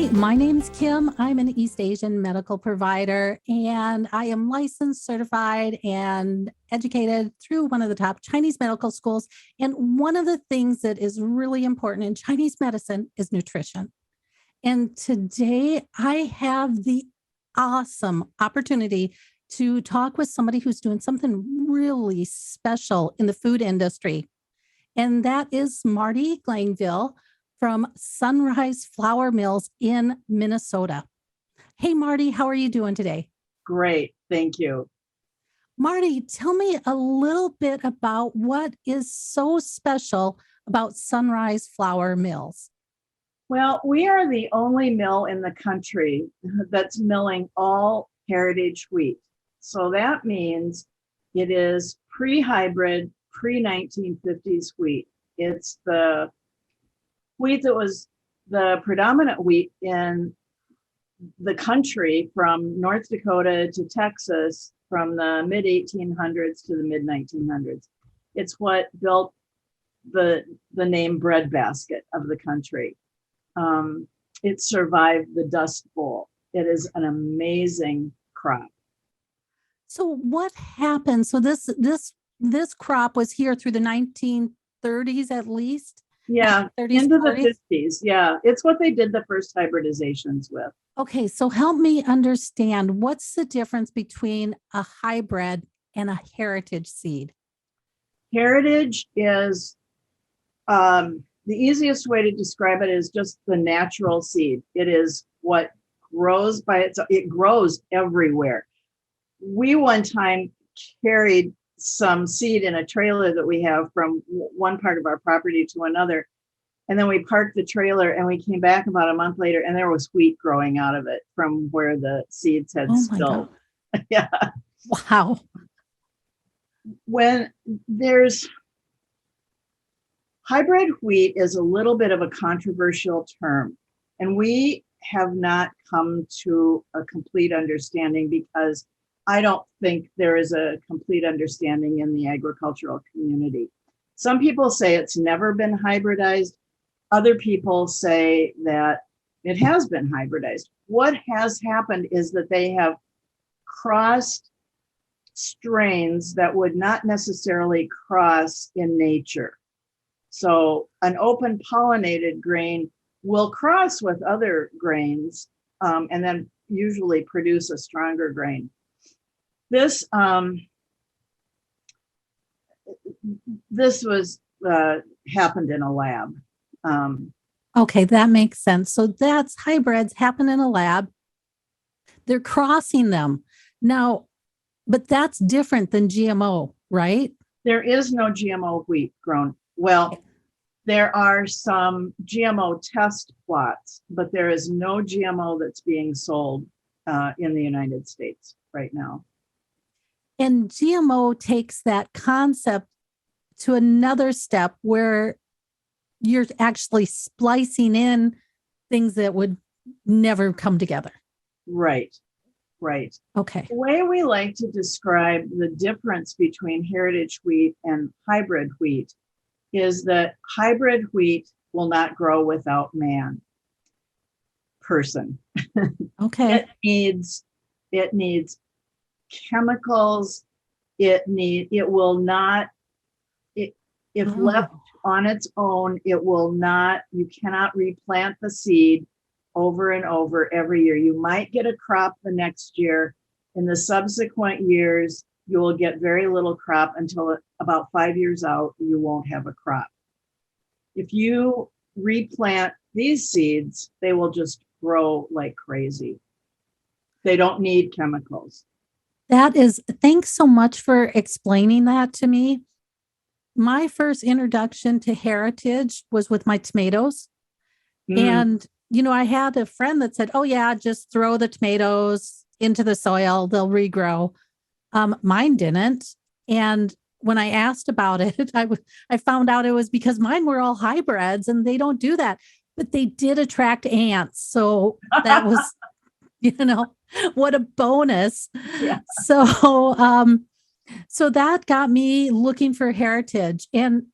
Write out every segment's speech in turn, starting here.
Hi, my name's Kim. I'm an East Asian medical provider, and I am licensed, certified, and educated through one of the top Chinese medical schools. And one of the things that is really important in Chinese medicine is nutrition. And today I have the awesome opportunity to talk with somebody who's doing something really special in the food industry. And that is Marty Glanville from Sunrise Flour Mills in Minnesota. Hey, Marty, how are you doing today? Great. Thank you. Marty, tell me a little bit about what is so special about Sunrise Flour Mills. Well, we are the only mill in the country that's milling all heritage wheat. So that means it is pre-hybrid, pre-1950s wheat. It's the wheat that was the predominant wheat in the country from North Dakota to Texas from the mid 1800s to the mid 1900s. It's what built the name breadbasket of the country. It survived the Dust Bowl. It is an amazing crop. So what happened? So this crop was here through the 1930s at least? Yeah, 30s, into 40s? the 50s. Yeah, it's what they did the first hybridizations with. Okay, so help me understand what's the difference between a hybrid and a heritage seed? Heritage is the easiest way to describe it is just the natural seed. It is what grows by itself. It grows everywhere. We one time carried some seed in a trailer that we have from one part of our property to another. And then we parked the trailer and we came back about a month later and there was wheat growing out of it from where the seeds had Oh my spilled. God. Yeah. Wow. When there's hybrid wheat is a little bit of a controversial term, and we have not come to a complete understanding because I don't think there is a complete understanding in the agricultural community. Some people say it's never been hybridized. Other people say that it has been hybridized. What has happened is that they have crossed strains that would not necessarily cross in nature. So an open pollinated grain will cross with other grains and then usually produce a stronger grain. This was happened in a lab. Okay, that makes sense. So that's hybrids happen in a lab. They're crossing them now, but that's different than GMO, right? There is no GMO wheat grown. Well, there are some GMO test plots, but there is no GMO that's being sold in the United States right now. And GMO takes that concept to another step where you're actually splicing in things that would never come together. Right, right. Okay. The way we like to describe the difference between heritage wheat and hybrid wheat is that hybrid wheat will not grow without person. Okay. It needs chemicals. If left on its own, you cannot replant the seed over and over every year. You might get a crop the next year. In the subsequent years, you will get very little crop until about 5 years out, you won't have a crop. If you replant these seeds, they will just grow like crazy. They don't need chemicals. Thanks so much for explaining that to me. My first introduction to heritage was with my tomatoes. And, I had a friend that said, oh yeah, just throw the tomatoes into the soil, they'll regrow. Mine didn't. And when I asked about it, I found out it was because mine were all hybrids and they don't do that, but they did attract ants. So that was, what a bonus. Yeah. So that got me looking for heritage. And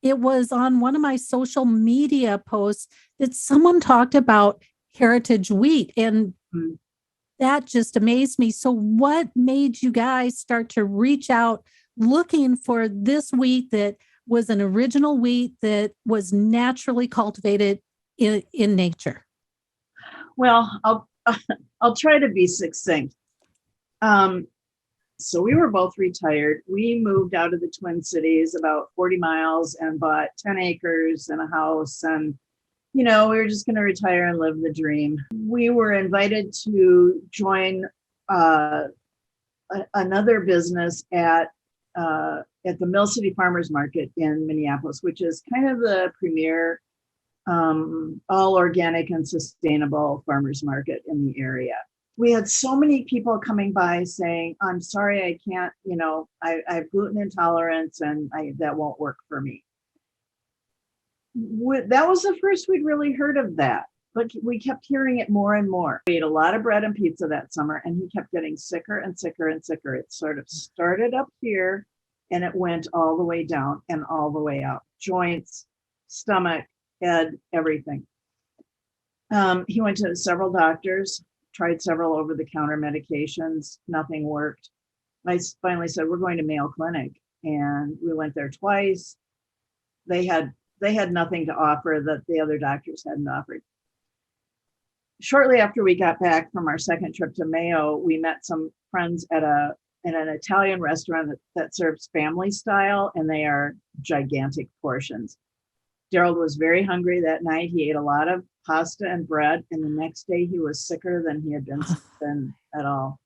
it was on one of my social media posts that someone talked about heritage wheat. And Mm. that just amazed me. So what made you guys start to reach out looking for this wheat that was an original wheat that was naturally cultivated in nature? Well, I'll try to be succinct. So we were both retired. We moved out of the Twin Cities about 40 miles and bought 10 acres and a house. And, we were just going to retire and live the dream. We were invited to join another business at the Mill City Farmers Market in Minneapolis, which is kind of the premier all organic and sustainable farmers market in the area. We had so many people coming by saying, I'm sorry, I can't, I have gluten intolerance and that won't work for me. That was the first we'd really heard of that, but we kept hearing it more and more. We ate a lot of bread and pizza that summer, and he kept getting sicker and sicker and sicker. It sort of started up here and it went all the way down and all the way out, joints, stomach, head, everything. He went to several doctors, tried several over-the-counter medications, nothing worked. I finally said, we're going to Mayo Clinic, and we went there twice. They had nothing to offer that the other doctors hadn't offered. Shortly after we got back from our second trip to Mayo, we met some friends at an Italian restaurant that serves family style, and they are gigantic portions. Gerald was very hungry that night. He ate a lot of pasta and bread, and the next day he was sicker than he had been at all.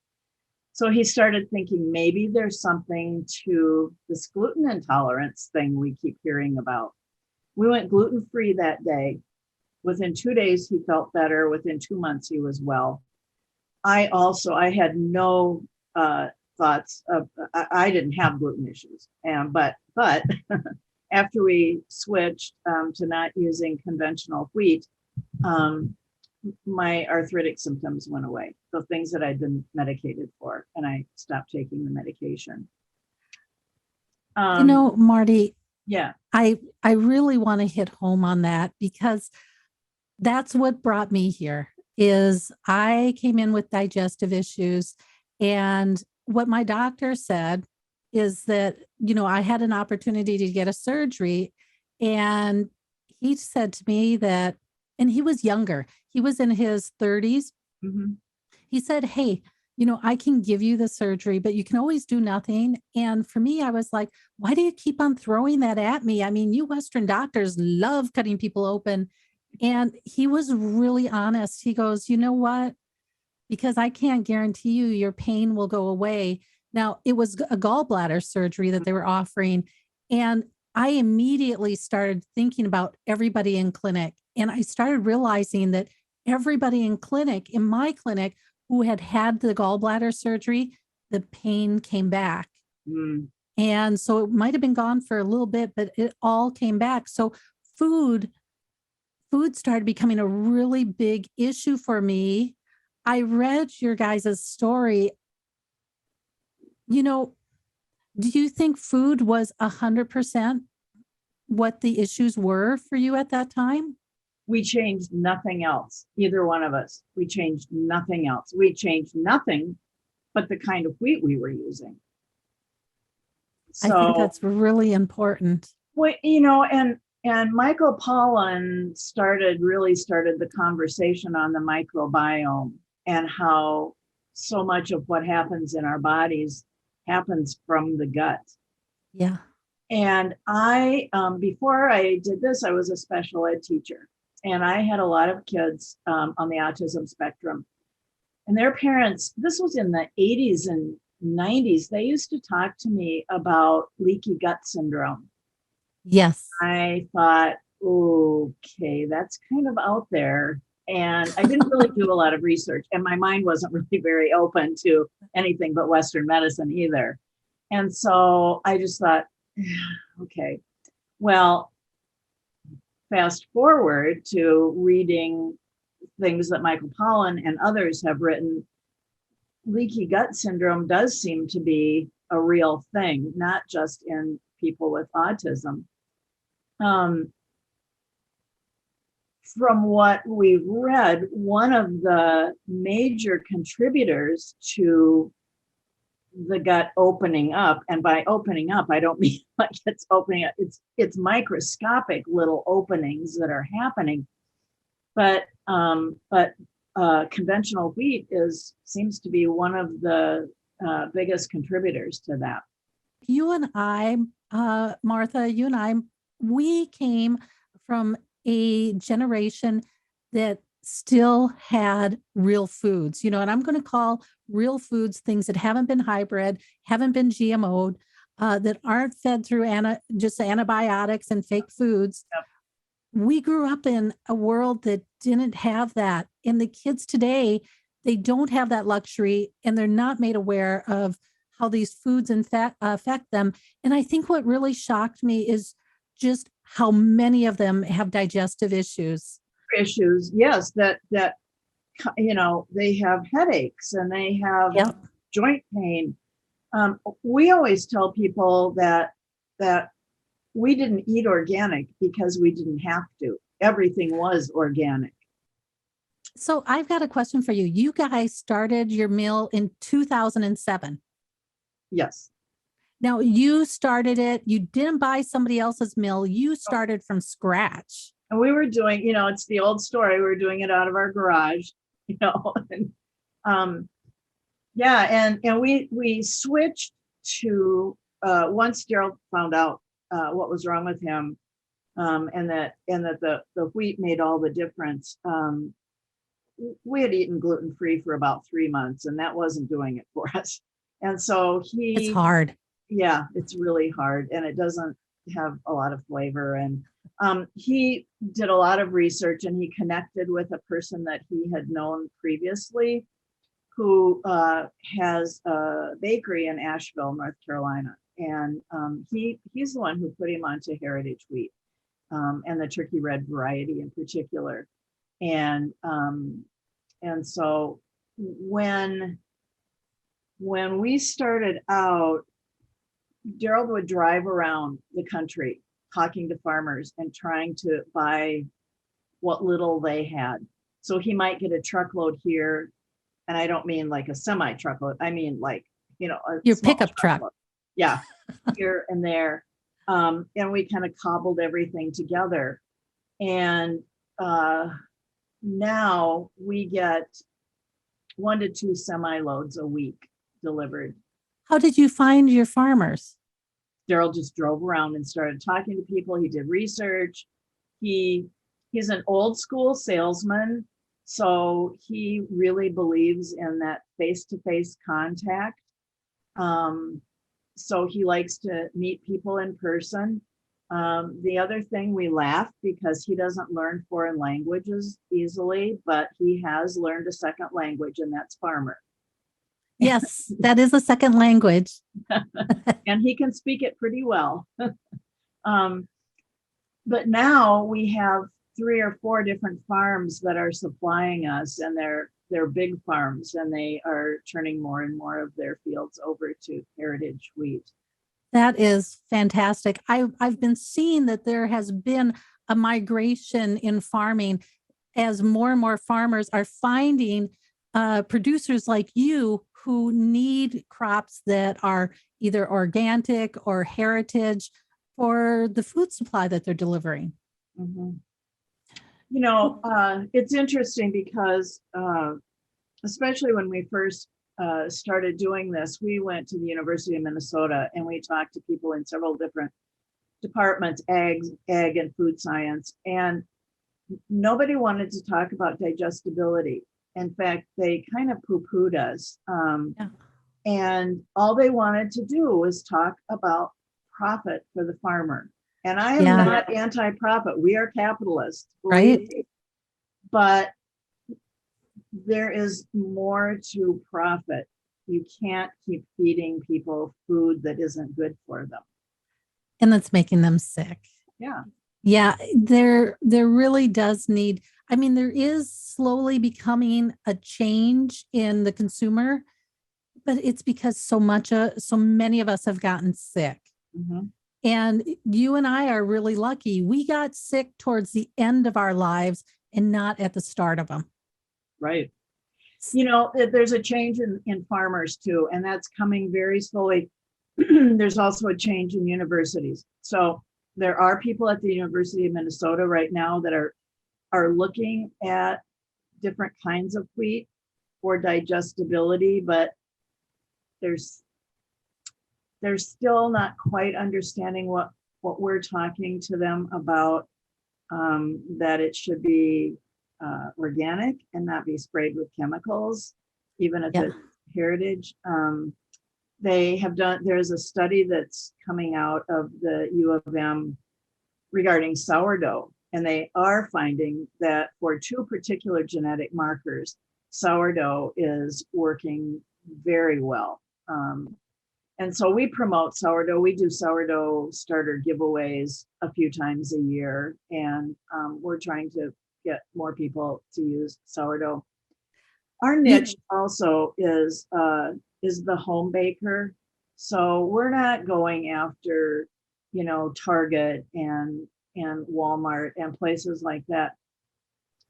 So he started thinking maybe there's something to this gluten intolerance thing we keep hearing about. We went gluten-free that day. Within 2 days, he felt better. Within 2 months, he was well. I had no thoughts of, I didn't have gluten issues, but after we switched to not using conventional wheat, my arthritic symptoms went away. The things that I'd been medicated for, and I stopped taking the medication. Marty, yeah, I really want to hit home on that, because that's what brought me here. Is I came in with digestive issues, and what my doctor said is that, I had an opportunity to get a surgery, and he said to me that, and he was younger, he was in his 30s. mm-hmm. He said, hey, I can give you the surgery, but you can always do nothing. And for me, I was like, why do you keep on throwing that at me? I mean, you Western doctors love cutting people open. And he was really honest. He goes, you know what? Because I can't guarantee you your pain will go away. Now, it was a gallbladder surgery that they were offering. And I immediately started thinking about everybody in clinic. And I started realizing that everybody in my clinic who had the gallbladder surgery, the pain came back. Mm. And so it might have been gone for a little bit, but it all came back. So food started becoming a really big issue for me. I read your guys' story. Do you think food was 100% what the issues were for you at that time? We changed nothing else, either one of us. We changed nothing else. We changed nothing but the kind of wheat we were using. So, I think that's really important. Well, and Michael Pollan started the conversation on the microbiome and how so much of what happens in our bodies happens from the gut. Yeah. And I, before I did this, I was a special ed teacher, and I had a lot of kids on the autism spectrum, and their parents, this was in the 80s and 90s, they used to talk to me about leaky gut syndrome. Yes. I thought, okay, that's kind of out there. And I didn't really do a lot of research, and my mind wasn't really very open to anything but Western medicine either. And so I just thought, okay, well, fast forward to reading things that Michael Pollan and others have written. Leaky gut syndrome does seem to be a real thing, not just in people with autism. from what we've read, one of the major contributors to the gut opening up, and by opening up, I don't mean like it's opening up, it's microscopic little openings that are happening. But conventional wheat seems to be one of the biggest contributors to that. You and I, Martha, you and I, we came from a generation that still had real foods, and I'm going to call real foods things that haven't been hybrid, haven't been GMO'd, that aren't fed through just antibiotics and fake foods. Yep. We grew up in a world that didn't have that. And the kids today, they don't have that luxury, and they're not made aware of how these foods affect them. And I think what really shocked me is just how many of them have digestive issues. Yes, that they have headaches and they have joint pain. We always tell people that we didn't eat organic because we didn't have to. Everything was organic. So I've got a question for you. You guys started your mill in 2007. Yes. Now you started it, you didn't buy somebody else's mill, you started from scratch. And we were doing, it's the old story. We were doing it out of our garage, and we switched to once Gerald found out what was wrong with him, and that the wheat made all the difference. We had eaten gluten-free for about 3 months, and that wasn't doing it for us. And so it's hard. Yeah, it's really hard, and it doesn't have a lot of flavor. And he did a lot of research, and he connected with a person that he had known previously, who has a bakery in Asheville, North Carolina. And he's the one who put him onto heritage wheat, and the turkey red variety in particular. And so when we started out, Gerald would drive around the country talking to farmers and trying to buy what little they had. So he might get a truckload here, and I don't mean like a semi truckload. I mean like, your pickup truck. Yeah, here and there. And we kind of cobbled everything together. And now we get 1 to 2 semi loads a week delivered. How did you find your farmers? Gerald just drove around and started talking to people. He did research. He's an old school salesman, so he really believes in that face-to-face contact. So he likes to meet people in person. The other thing, we laugh because he doesn't learn foreign languages easily, but he has learned a second language, and that's farmer. Yes, that is a second language. And he can speak it pretty well. But now we have 3 or 4 different farms that are supplying us, and they're big farms, and they are turning more and more of their fields over to heritage wheat. That is fantastic. I've been seeing that there has been a migration in farming as more and more farmers are finding producers like you who need crops that are either organic or heritage for the food supply that they're delivering. Mm-hmm. It's interesting because especially when we first started doing this, we went to the University of Minnesota and we talked to people in several different departments, ag and food science, and nobody wanted to talk about digestibility. In fact, they kind of poo-pooed us. And all they wanted to do was talk about profit for the farmer. And I am not anti-profit. We are capitalists. Right. But there is more to profit. You can't keep feeding people food that isn't good for them. And that's making them sick. Yeah. Yeah, there really does need, there is slowly becoming a change in the consumer, but it's because so many of us have gotten sick. Mm-hmm. And you and I are really lucky. We got sick towards the end of our lives and not at the start of them. Right. You know, there's a change in farmers too, and that's coming very slowly. There's also a change in universities. So there are people at the University of Minnesota right now that are looking at different kinds of wheat for digestibility, but there's still not quite understanding what we're talking to them about, that it should be organic and not be sprayed with chemicals, even if it's heritage. There's a study that's coming out of the U of M regarding sourdough, and they are finding that for two particular genetic markers, sourdough is working very well. And so we promote sourdough. We do sourdough starter giveaways a few times a year, and we're trying to get more people to use sourdough. Our niche also is the home baker. So we're not going after, Target and Walmart and places like that.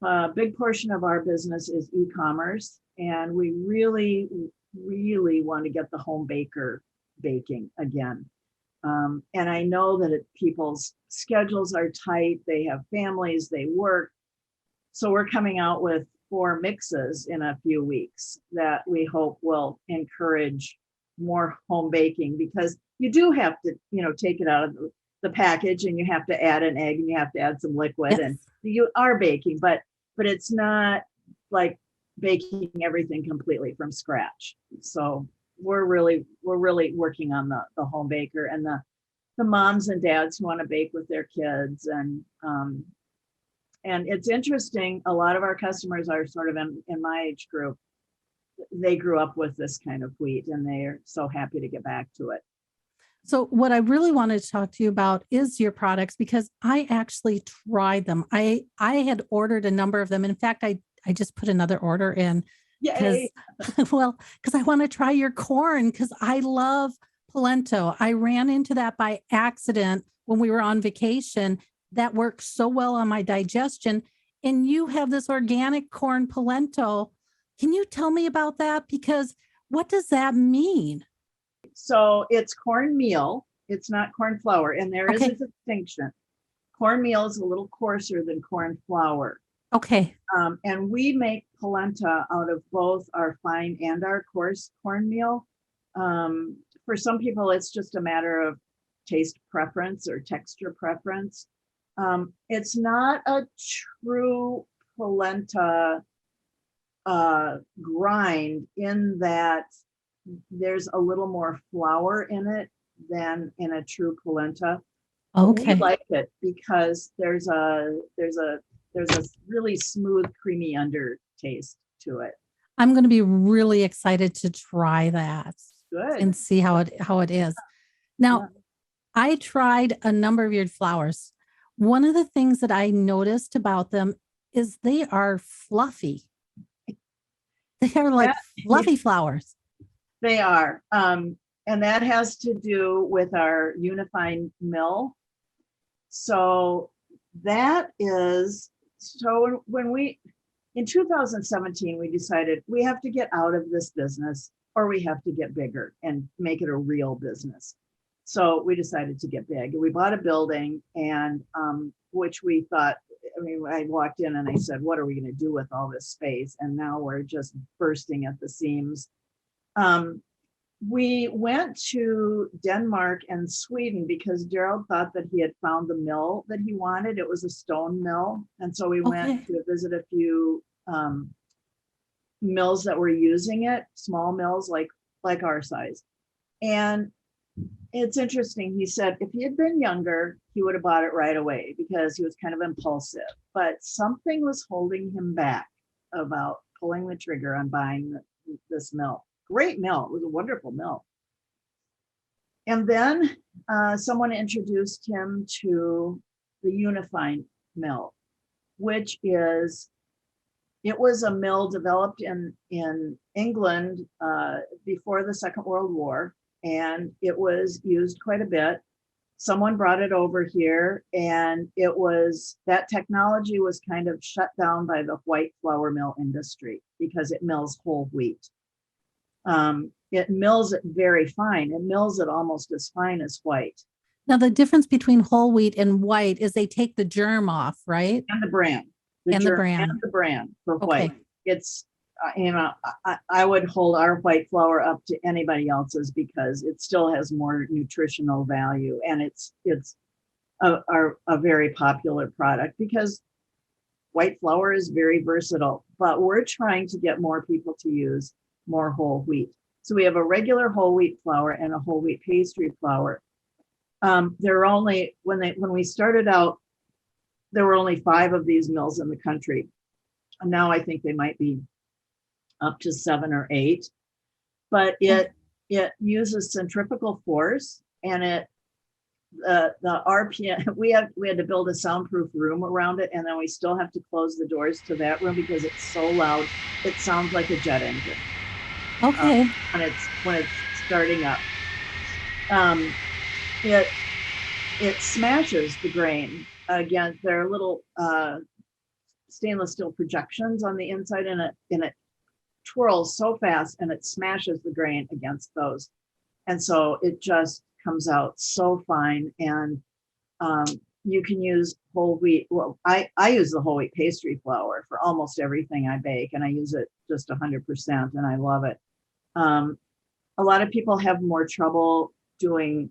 A big portion of our business is e-commerce, and we really, really want to get the home baker baking again. And I know that people's schedules are tight. They have families, they work. So we're coming out with 4 mixes in a few weeks that we hope will encourage more home baking, because you do have to, take it out of the package, and you have to add an egg, and you have to add some liquid, and you are baking, but it's not like baking everything completely from scratch. So we're really working on the home baker and the moms and dads who want to bake with their kids. And it's interesting, a lot of our customers are sort of in my age group. They grew up with this kind of wheat, and they're so happy to get back to it. So what I really wanted to talk to you about is your products, because I actually tried them. I had ordered a number of them. In fact, I just put another order in because I want to try your corn, because I love polenta. I ran into that by accident when we were on vacation. That works so well on my digestion. And you have this organic corn polenta. Can you tell me about that? Because what does that mean? So it's cornmeal. It's not corn flour. And there is a distinction. Cornmeal is a little coarser than corn flour. Okay. And we make polenta out of both our fine and our coarse cornmeal. For some people, it's just a matter of taste preference or texture preference. It's not a true polenta grind, in that there's a little more flour in it than in a true polenta. Okay. We like it because there's a really smooth, creamy undertaste to it. I'm going to be really excited to try that. Good. And see how it is. Now, I tried a number of your flours. One of the things that I noticed about them is they are fluffy. They are like fluffy flours. They are. And that has to do with our Unifine mill. So in 2017, we decided we have to get out of this business, or we have to get bigger and make it a real business. So we decided to get big. We bought a building, and which we thought, I walked in and I said, what are we going to do with all this space? And now we're just bursting at the seams. We went to Denmark and Sweden because Gerald thought that he had found the mill that he wanted. It was a stone mill. And so we went to visit a few mills that were using it, small mills like our size. And it's interesting. He said if he had been younger, he would have bought it right away because he was kind of impulsive. But something was holding him back about pulling the trigger on buying this mill. Great mill. It was a wonderful mill. And then someone introduced him to the Unifine mill, which it was a mill developed in England before the Second World War, and it was used quite a bit. someone brought it over here, and that technology was kind of shut down by the white flour mill industry because it mills whole wheat. It mills it very fine. It mills it almost as fine as white. Now, the difference between whole wheat and white is they take the germ off, right? And the brand, And the germ brand. and the brand for Okay. white. It's, I would hold our white flour up to anybody else's because it still has more nutritional value, and it's a very popular product because white flour is very versatile. But we're trying to get more people to use more whole wheat. So we have a regular whole wheat flour and a whole wheat pastry flour. There are only, when we started out, there were only 5 of these mills in the country. And now I think they might be up to 7 or 8. But it uses centrifugal force, and the RPM, we had to build a soundproof room around it, and then we still have to close the doors to that room because it's so loud. It sounds like a jet engine. Okay. When it's starting up. It smashes the grain. Again, there are little stainless steel projections on the inside, and it twirls so fast, and it smashes the grain against those. And so it just comes out so fine. And you can use whole wheat. Well, I use the whole wheat pastry flour for almost everything I bake, and I use it just 100%, and I love it. A lot of people have more trouble doing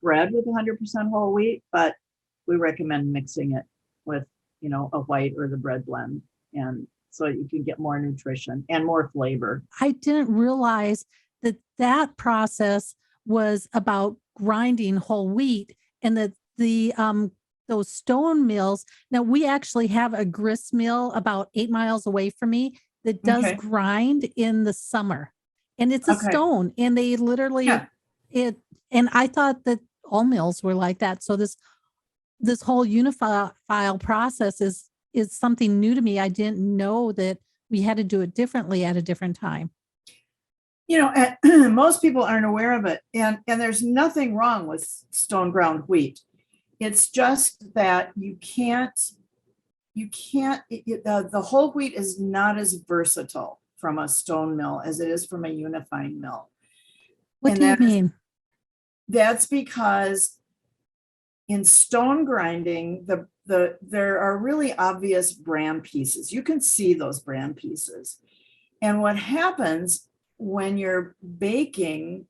bread with 100% whole wheat, but we recommend mixing it with, a white or the bread blend, and so you can get more nutrition and more flavor. I didn't realize that process was about grinding whole wheat, and that those stone mills. Now, we actually have a grist mill about 8 miles away from me that does grind in the summer, and it's a stone, and they literally and I thought that all mills were like that. So this whole Unifine process is something new to me. I didn't know that we had to do it differently at a different time. Most people aren't aware of it, and there's nothing wrong with stone ground wheat. It's just that you can't. The whole wheat is not as versatile from a stone mill as it is from a Unifine mill. What do you mean? That's because in stone grinding, there are really obvious bran pieces. You can see those bran pieces. And what happens when you're baking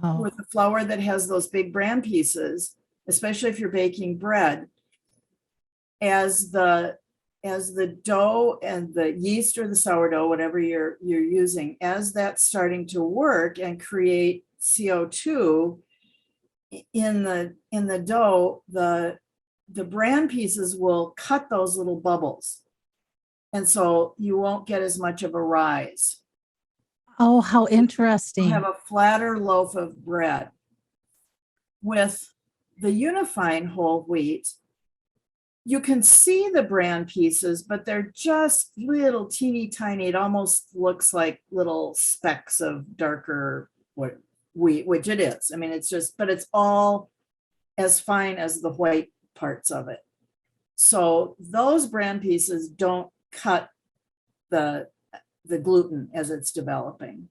with a flour that has those big bran pieces, especially if you're baking bread, as the dough and the yeast or the sourdough, whatever you're using, as that's starting to work and create CO2 in the dough, the bran pieces will cut those little bubbles, and so you won't get as much of a rise. Oh, how interesting! You have a flatter loaf of bread. With the Unifine whole wheat, you can see the bran pieces, but they're just little teeny tiny. It almost looks like little specks of darker wheat, which it is. I mean, but it's all as fine as the white parts of it. So those bran pieces don't cut the gluten as it's developing.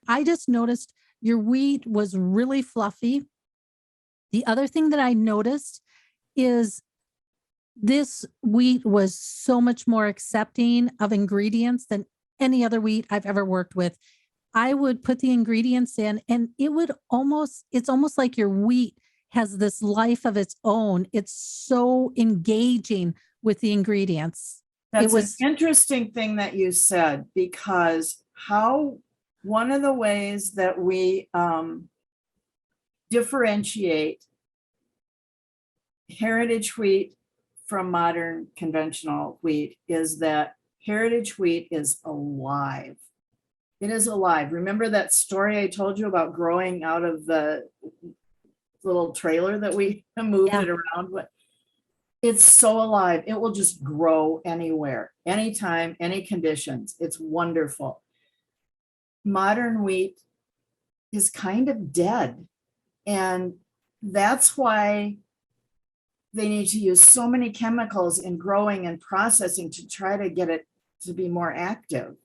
I just noticed your wheat was really fluffy. The other thing that I noticed is this wheat was so much more accepting of ingredients than any other wheat I've ever worked with. I would put the ingredients in, and it's almost like your wheat has this life of its own. It's so engaging with the ingredients. That's an interesting thing that you said, because one of the ways that we differentiate heritage wheat from modern conventional wheat is that heritage wheat is alive. It is alive. Remember that story I told you about growing out of the little trailer that we moved it around with? It's so alive. It will just grow anywhere, anytime, any conditions. It's wonderful. Modern wheat is kind of dead. And that's why they need to use so many chemicals in growing and processing to try to get it to be more active.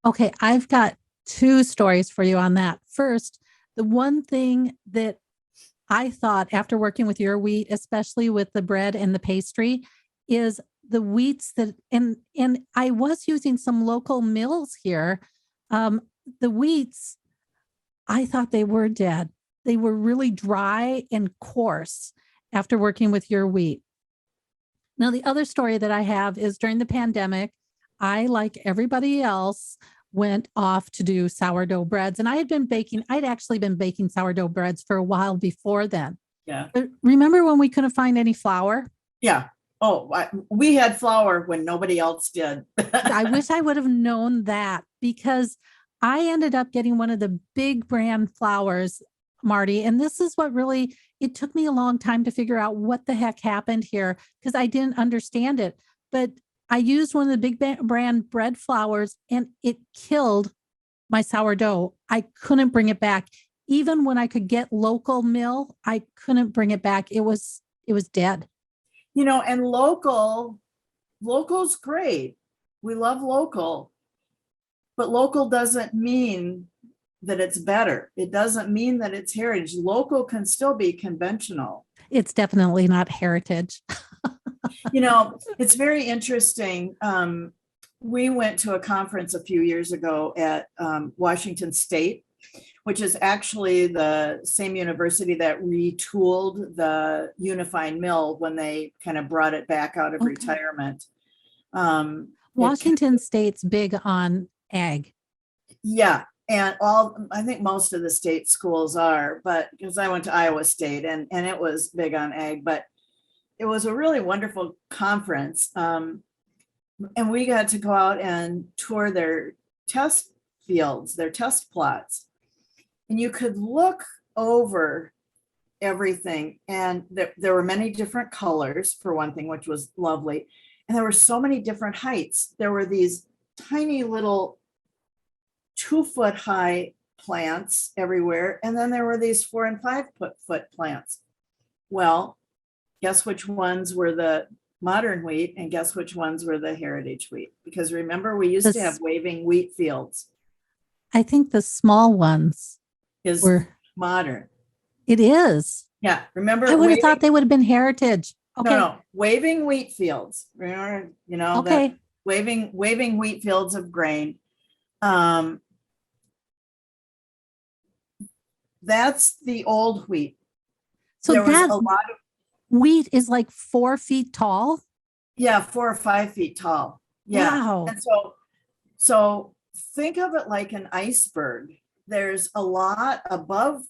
Okay, I've got two stories for you on that. First, the one thing that I thought after working with your wheat, especially with the bread and the pastry, is the wheats that and I was using some local mills here. Um, the wheats, I thought they were dead. They were really dry and coarse after working with your wheat. Now, the other story that I have is during the pandemic, I, like everybody else, went off to do sourdough breads. And I'd actually been baking sourdough breads for a while before then. Yeah. But remember when we couldn't find any flour? Yeah. Oh, we had flour when nobody else did. I wish I would have known that, because I ended up getting one of the big brand flours, Marty. And this is what really, it took me a long time to figure out what the heck happened here, because I didn't understand it. But I used one of the big brand bread flours and it killed my sourdough. I couldn't bring it back. Even when I could get local mill, I couldn't bring it back. It was dead. And local's great. We love local, but local doesn't mean that it's better. It doesn't mean that it's heritage. Local can still be conventional. It's definitely not heritage. It's very interesting. We went to a conference a few years ago at Washington State, which is actually the same university that retooled the Unifine mill when they kind of brought it back out of retirement. Washington State's big on ag. Yeah. And I think most of the state schools are, but because I went to Iowa State and it was big on ag, but it was a really wonderful conference. And we got to go out and tour their test fields, their test plots. And you could look over everything. And there were many different colors, for one thing, which was lovely. And there were so many different heights. There were these tiny little 2-foot high plants everywhere. And then there were these 4 and 5-foot plants. Well, guess which ones were the modern wheat and guess which ones were the heritage wheat? Because remember, we used to have waving wheat fields. I think the small ones were modern. It is. Yeah. Remember, I would have thought they would have been heritage. Okay. No, waving wheat fields. Remember, okay. That waving wheat fields of grain. That's the old wheat. So that a lot of wheat is like 4 feet tall. Yeah, 4 or 5 feet tall. Yeah. Wow. And so think of it like an iceberg. There's a lot above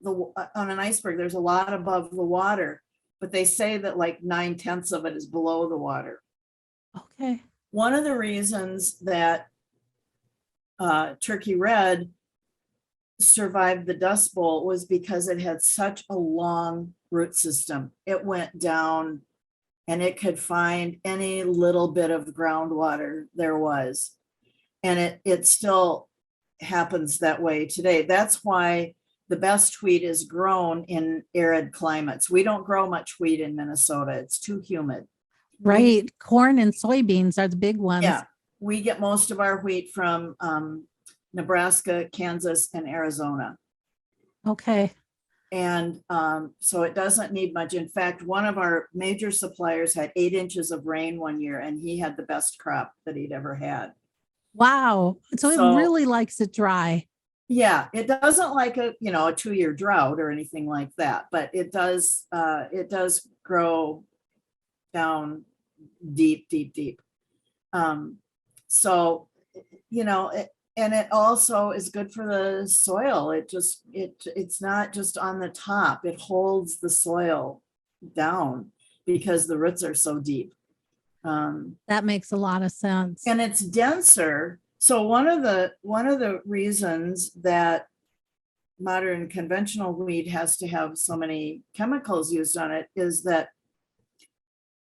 on an iceberg, there's a lot above the water, but they say that like 9/10 of it is below the water. Okay. One of the reasons that Turkey Red survived the Dust Bowl was because it had such a long root system. It went down and it could find any little bit of groundwater there was. And it still happens that way today. That's why the best wheat is grown in arid climates. We don't grow much wheat in Minnesota. It's too humid. Right. Corn and soybeans are the big ones. Yeah. We get most of our wheat from Nebraska, Kansas, and Arizona. Okay. And so it doesn't need much. In fact, one of our major suppliers had 8 inches of rain one year, and he had the best crop that he'd ever had. Wow. So it really likes it dry. Yeah, it doesn't like a 2-year drought or anything like that, but it does grow down deep. So, and it also is good for the soil. It's not just on the top. It holds the soil down because the roots are so deep. That makes a lot of sense. And it's denser. So one of the reasons that modern conventional wheat has to have so many chemicals used on it is that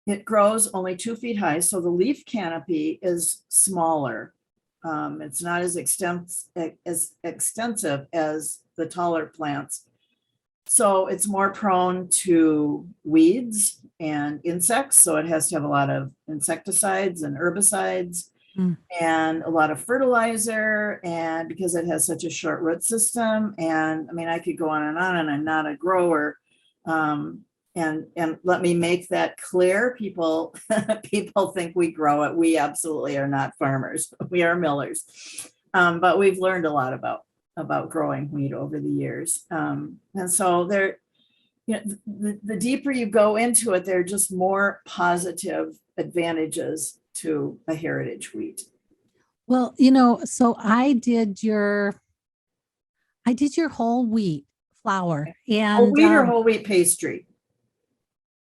it grows only 2 feet high. So the leaf canopy is smaller. It's not as extensive as the taller plants. So it's more prone to weeds and insects. So it has to have a lot of insecticides and herbicides Mm. and a lot of fertilizer. And because it has such a short root system, and I mean, I could go on, and I'm not a grower. And let me make that clear. People people think we grow it. We absolutely are not farmers. We are millers. But we've learned a lot about growing wheat over the years. And so there, you know, the deeper you go into it, there are just more positive advantages to a heritage wheat. Well, so I did your whole wheat flour, Whole and wheat or whole wheat pastry?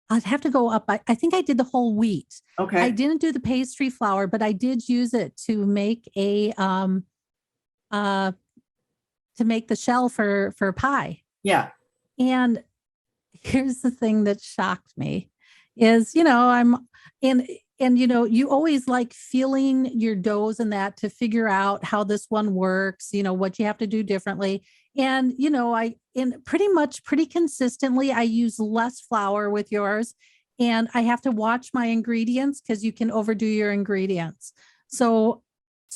I'd have to go up. I think I did the whole wheat. I Okay. didn't do the pastry flour, but I did use it to make uh to make the shell for pie. Yeah. And here's the thing that shocked me is, and you always like feeling your doughs and that to figure out how this one works, what you have to do differently. And, pretty consistently, I use less flour with yours, and I have to watch my ingredients because you can overdo your ingredients. So,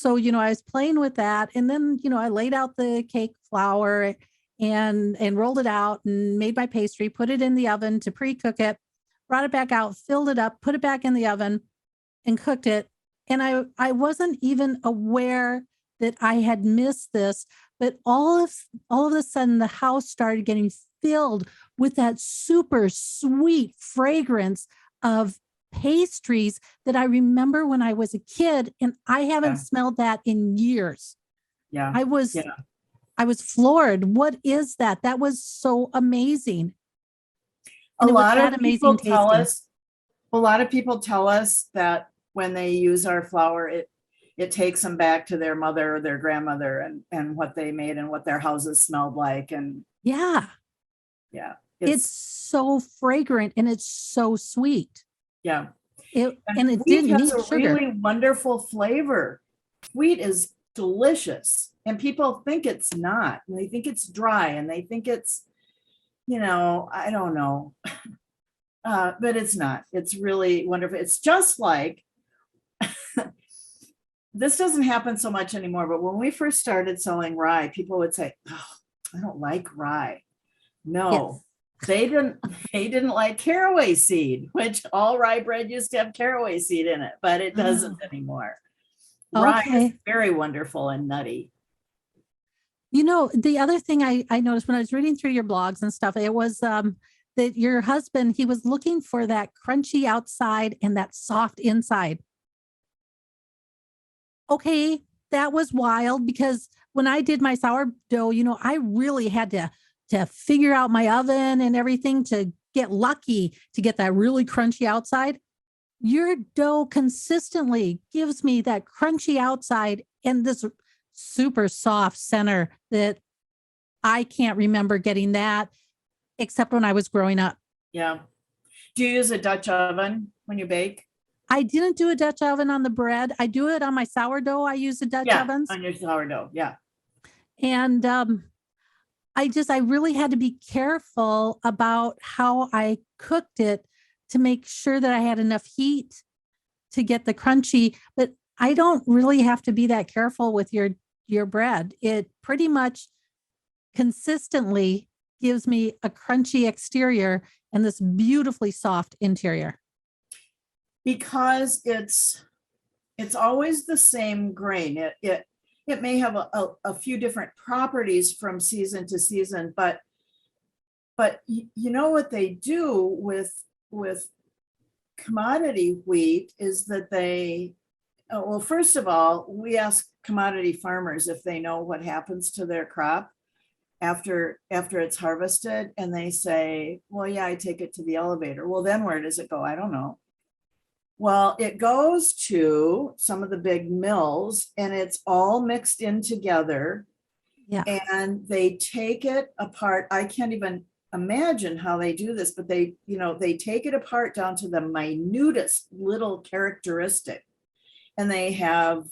I was playing with that, and then, I laid out the cake flour and rolled it out and made my pastry, put it in the oven to pre-cook it, brought it back out, filled it up, put it back in the oven and cooked it. And I wasn't even aware that I had missed this, but all of a sudden the house started getting filled with that super sweet fragrance of pastries that I remember when I was a kid, and I haven't Yeah. smelled that in years. Yeah. I was Yeah. I was floored. What is that? That was so amazing. A And it was lot that of amazing people tell tasting. us, a lot of people tell us that when they use our flour, it takes them back to their mother or their grandmother and what they made and what their houses smelled like. And Yeah. yeah, It's it's, so fragrant and it's so sweet. yeah. And And it wheat didn't has need a sugar. really wonderful flavor. Wheat is delicious, and people think it's not. And they think it's dry, and they think it's, I don't know. But it's not. It's really wonderful. It's just like, this doesn't happen so much anymore, but when we first started selling rye, people would say, "Oh, I don't like rye." Yes. No, they didn't. They didn't like caraway seed, which all rye bread used to have caraway seed in it, but it doesn't Oh, anymore. Rye is okay. very wonderful and nutty. The other thing I noticed when I was reading through your blogs and stuff, it was that your husband, he was looking for that crunchy outside and that soft inside. Okay, that was wild because when I did my sourdough, I really had to figure out my oven and everything to get lucky to get that really crunchy outside. Your dough consistently gives me that crunchy outside and this super soft center that I can't remember getting that except when I was growing up. Yeah. Do you use a Dutch oven when you bake? I didn't do a Dutch oven on the bread. I do it on my sourdough. I use the Dutch Yeah, ovens. on your sourdough. Yeah. And I really had to be careful about how I cooked it to make sure that I had enough heat to get the crunchy, but I don't really have to be that careful with your bread. It pretty much consistently gives me a crunchy exterior and this beautifully soft interior. Because it's always the same grain. It may have a few different properties from season to season, but you know what they do with commodity wheat is that they, well, first of all, we ask commodity farmers if they know what happens to their crop after it's harvested, and they say, well, yeah, I take it to the elevator. Well, then where does it go? I don't know. Well, it goes to some of the big mills, and it's all mixed in together, Yeah. and they take it apart. I can't even imagine how they do this, but they take it apart down to the minutest little characteristic. And they have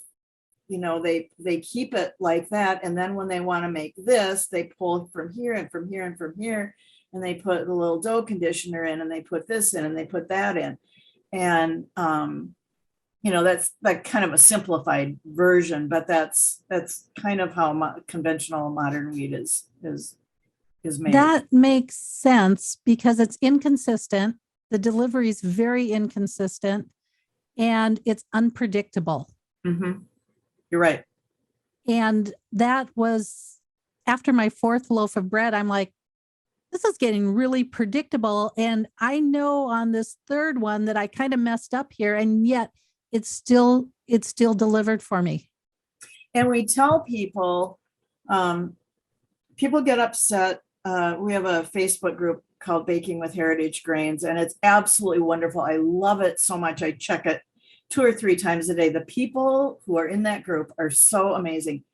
they keep it like that. And then when they want to make this, they pull from here and from here and from here, and they put the little dough conditioner in, and they put this in, and they put that in. And, that's like kind of a simplified version, but that's kind of how conventional modern wheat is made. That makes sense because it's inconsistent. The delivery is very inconsistent and it's unpredictable. Mm-hmm. You're right. And that was after my fourth loaf of bread. I'm like, this is getting really predictable. And I know on this third one that I kind of messed up here, and yet it's still delivered for me. And we tell people, people get upset. We have a Facebook group called Baking with Heritage Grains, and it's absolutely wonderful. I love it so much. I check it 2 or 3 times a day. The people who are in that group are so amazing.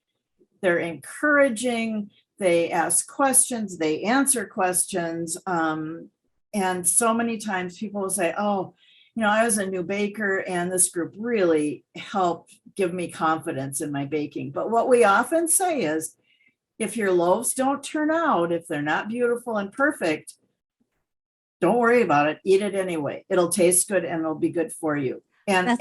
They're encouraging. They ask questions. They answer questions. And so many times people will say, oh, I was a new baker and this group really helped give me confidence in my baking. But what we often say is, if your loaves don't turn out, if they're not beautiful and perfect, don't worry about it. Eat it anyway. It'll taste good and it'll be good for you. And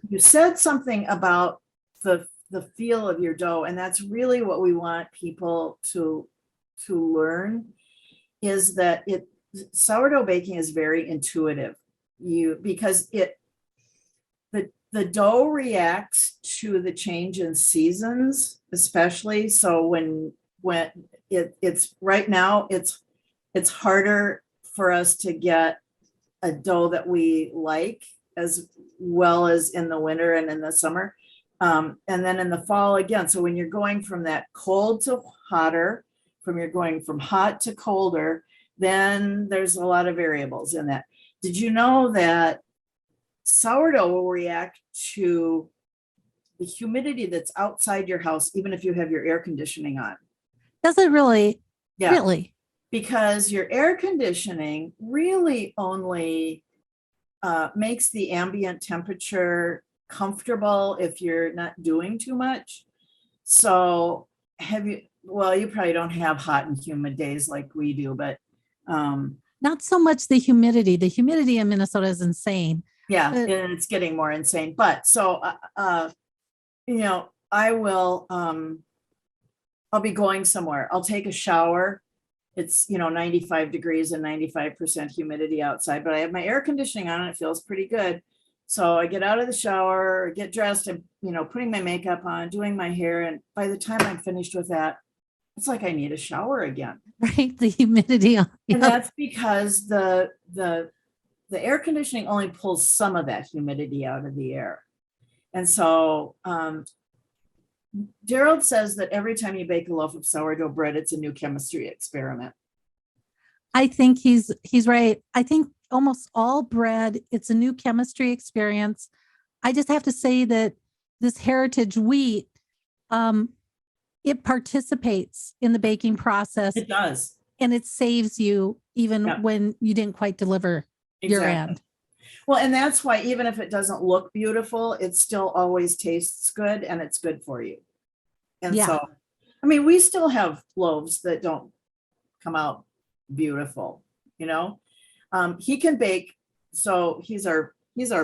you said something about the feel of your dough, and that's really what we want people to learn, is that sourdough baking is very intuitive. Because the dough reacts to the change in seasons, especially. So when it's right now, it's harder for us to get a dough that we like as well as in the winter and in the summer. And then in the fall again. So when you're going from that cold to hotter, you're going from hot to colder, then there's a lot of variables in that. Did you know that sourdough will react to the humidity that's outside your house, even if you have your air conditioning on? Does it really? Yeah. Really? Because your air conditioning really only makes the ambient temperature comfortable if you're not doing too much. So you probably don't have hot and humid days like we do, but not so much the humidity. The humidity in Minnesota is insane. Yeah, and it's getting more insane. But so, I will, I'll be going somewhere. I'll take a shower. It's, 95 degrees and 95% humidity outside, but I have my air conditioning on and it feels pretty good. So I get out of the shower, get dressed, and, putting my makeup on, doing my hair. And by the time I'm finished with that, it's like I need a shower again. Right. The humidity. And that's because the air conditioning only pulls some of that humidity out of the air. And so Daryl says that every time you bake a loaf of sourdough bread, it's a new chemistry experiment. I think he's right. I think almost all bread, it's a new chemistry experience. I just have to say that this heritage wheat, it participates in the baking process. It does. And it saves you even when you didn't quite deliver your end. Well, and that's why even if it doesn't look beautiful, it still always tastes good and it's good for you. And so, we still have loaves that don't come out beautiful, he can bake. So he's our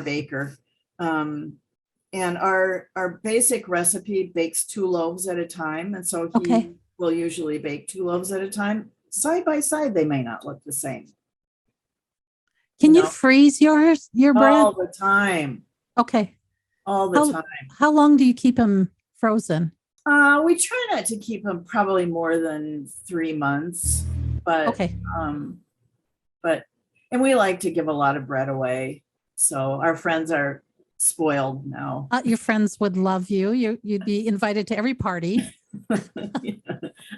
baker. And our basic recipe bakes 2 loaves at a time. And so he will usually bake 2 loaves at a time. Side by side, they may not look the same. Can you freeze your bread? All the time. Okay. All the time. How long do you keep them frozen? We try not to keep them probably more than 3 months, but, and we like to give a lot of bread away. So our friends are spoiled now. Your friends would love you. You'd be invited to every party.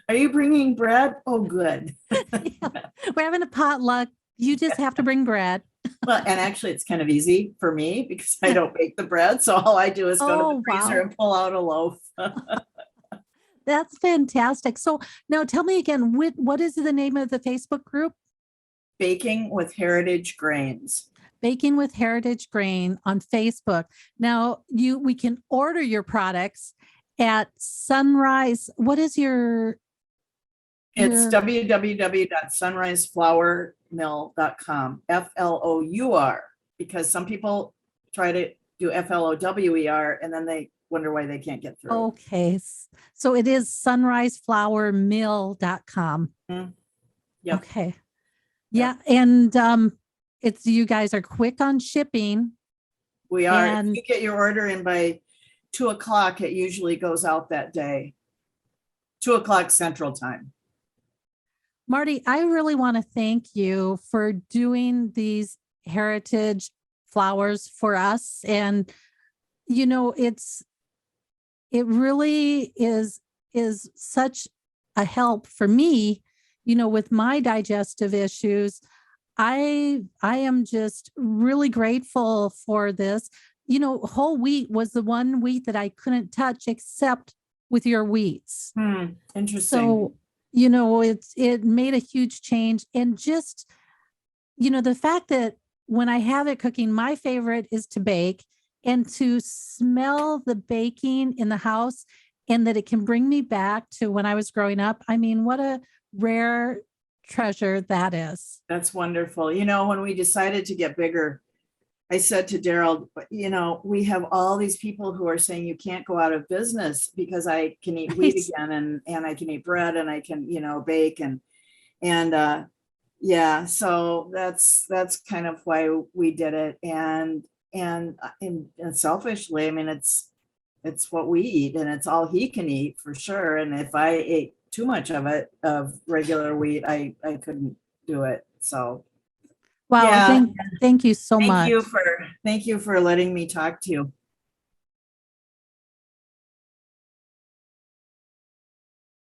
Are you bringing bread? Oh, good. We're having a potluck. You just have to bring bread. Well, and actually it's kind of easy for me because I don't bake the bread. So all I do is go to the freezer and pull out a loaf. That's fantastic. So now tell me again, what is the name of the Facebook group? Baking with Heritage Grains. Baking with Heritage Grain on Facebook. Now we can order your products at Sunrise. What is your It's your www.sunriseflourmill.com, FLOUR, because some people try to do FLOWER and then they wonder why they can't get through. okay. So it is sunriseflourmill.com. Yep. Okay. Yep. Yeah. And it's you guys are quick on shipping. We are. And if you get your order in by 2:00, it usually goes out that day. 2:00 Central Time. Marty, I really want to thank you for doing these heritage flowers for us. And, you know, it really is such a help for me, you know, with my digestive issues. I am just really grateful for this. You know, whole wheat was the one wheat that I couldn't touch except with your wheats. Interesting. So, you know, it made a huge change. And just, you know, the fact that when I have it cooking, my favorite is to bake and to smell the baking in the house, and that it can bring me back to when I was growing up. I mean, what a rare treasure that is. That's wonderful. You know, when we decided to get bigger, I said to Daryl, you know, we have all these people who are saying you can't go out of business because I can eat wheat again, and I can eat bread, and I can, you know, bake and yeah, so that's kind of why we did it. And selfishly, I mean, it's what we eat, and it's all he can eat for sure. And if I ate too much of it, of regular wheat, I couldn't do it. So wow, yeah. thank you so much. Thank you for letting me talk to you.